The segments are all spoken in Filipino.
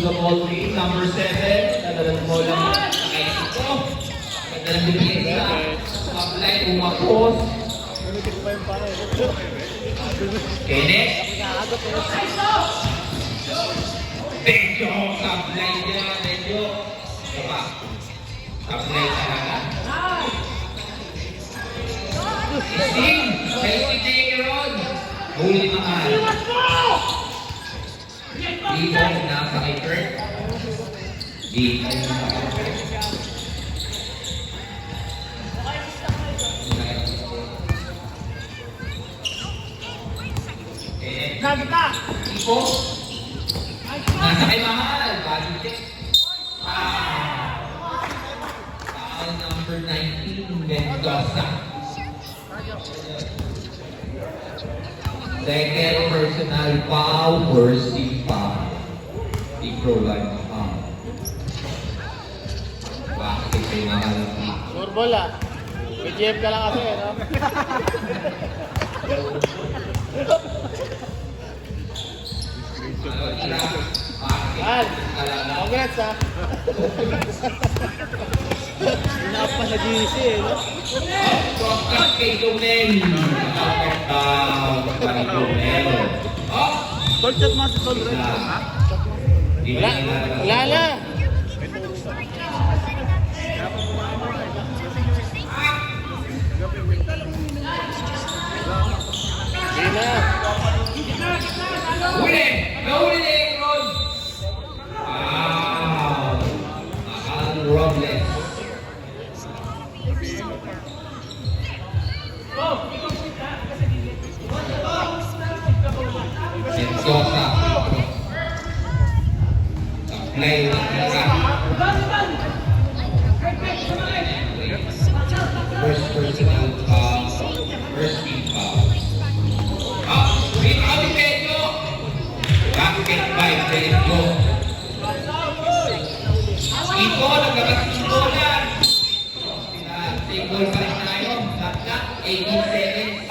to the ball team, number 7. Talagang bola mo. Nakay ito. Ganda ng depensa. Apply, umapos. Kenneth. Medyo, apply niya. Medyo. Diba? Apply talaga. Sting. Healthy J-Ron. Huli mahal. Dito, nasa kay Kurt. Dito, nasa kay Kurt. Ipo. Nasa kay mahal. Body check. Foul number 19, Mendoza. Second personal foul, first team foul. Di provide foul. Bakit kayo nakalapit? Surbol ah. PGF ka lang kasi, no? Al, congrats ah. Pinapa sa GC eh, no? Congrats kay Jomel. Kay Jomel. Oh! Tol, chat mo si Tol. Wala na. Hindi na. Huli! Nahuli na yung Ron! Wow! Mahal Robles. Mendoza. Supply ng pira. First personal foul. First team foul. Wait, kami Pedro! Bakit by Pedro? Ito, naglabas ito yan. Take goal pa rin tayo. Sakla, 18 seconds.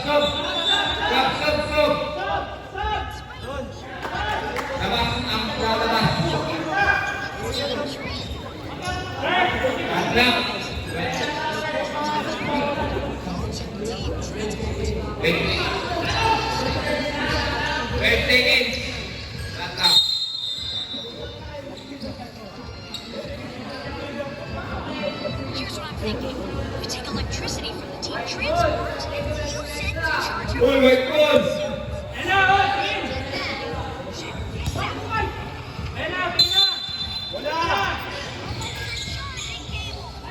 Sub. Labas ang pralabas. Sakla. Wait. 5 seconds. Sakla. Here's what I'm thinking. We take electricity from the team transporters and use it to charge your Oh my God!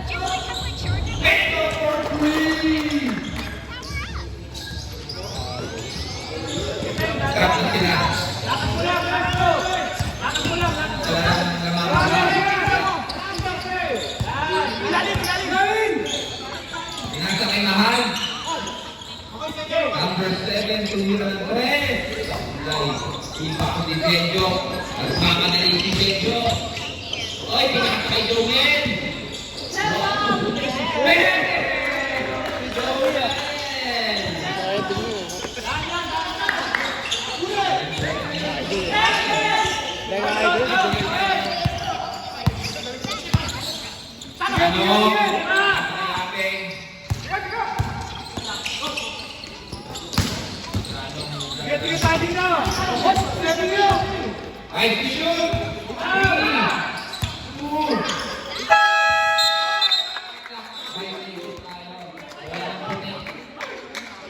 Do you like how I charge it? Pedro for 3! Sarap na sila. Pinasa kay Mahal. Number 7, tumira ng Tres. Ipa ko si Pedro. Nagmama na rin si Pedro. Oy, pinasa kay Jomen. Ay, shoot!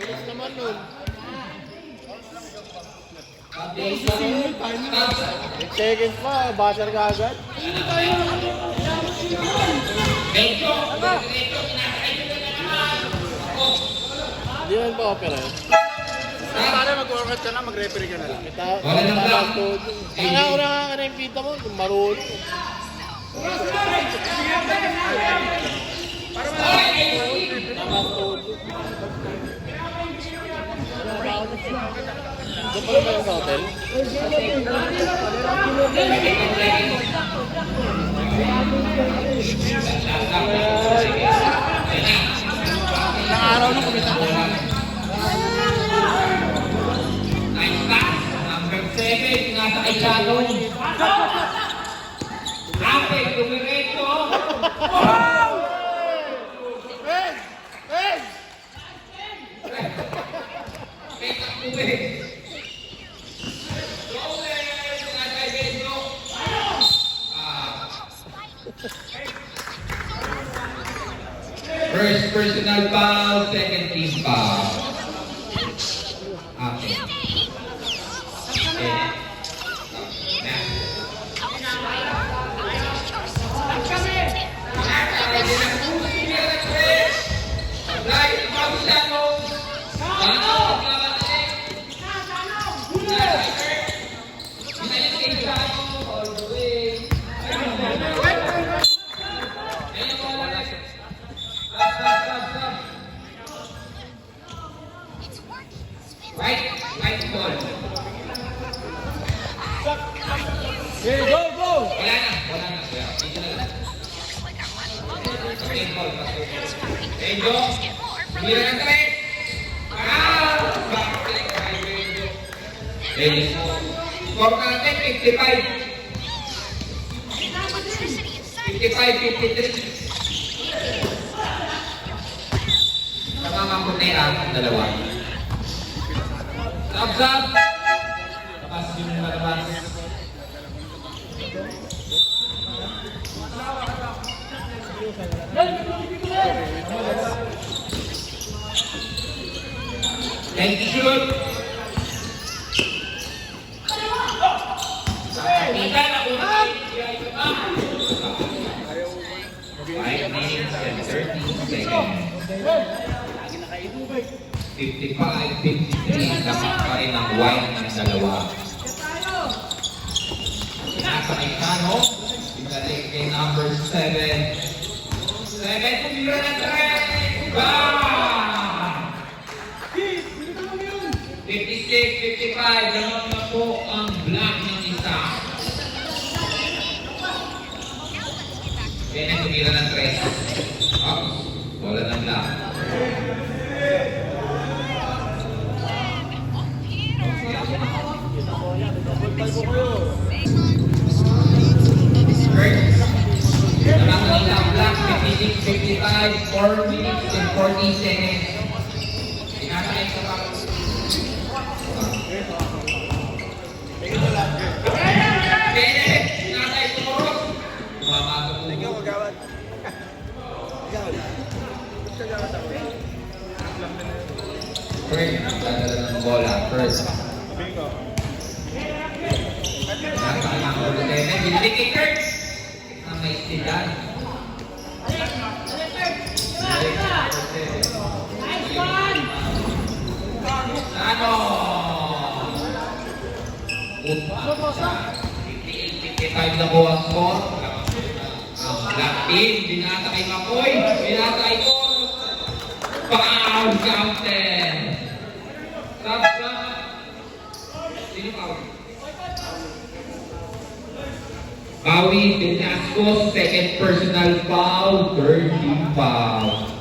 Yes naman nun. Seconds pa, buzzer ka agad. Hindi naman pa opera yun. Para mag-workout ka na, mag-referee ka na lang. Wala nang block. Una ka na yung pita mo, marunong. Doon pa naman sa hotel? Ilang araw na kumita ko. Nice pass. Number 7, nasa kay Shadow. Ape, dumiretso. Hey! Hey! Take ang tubig. Roller, sinasay Benjo. First personal foul, second team foul. Ape. Right ball. Okay, go, go! Wala na. Dito na lang. Right ball. Benjo. Mira ng tres. Backstreet by Benjo. Benjo. Score natin, 55. 55-53. Namamangkutera ang dalawa. Thumbs up! Labas yun yung malabas. Thank you, shoot! Kita na kung 5 minutes and 13 seconds. 55-53, nakakain ng wine ng dalawa. Nasa Itano, ibalik kay number 7. 7, tumira na 3! Bam! 56-55, naman na po ang black ng isa. Kaya tumira ng 3. Wala ng black. Naman black, 56-55, 4 minutes and 40 seconds. Pinasakay sa pa. Pwede! Pinasakay sa Moros. Mamato po. Ikaw, magawad. First, dadala ng bola. First. Pinasakay ng Moros. Binalik kay Kurt. Ang may stilan. Ano? 58-55 na po ang score. Ang black team, binata kay Makoy, binata kay Cor. Foul counted. Stop. Sino foul? Bawi Velasco, second personal foul, third team foul.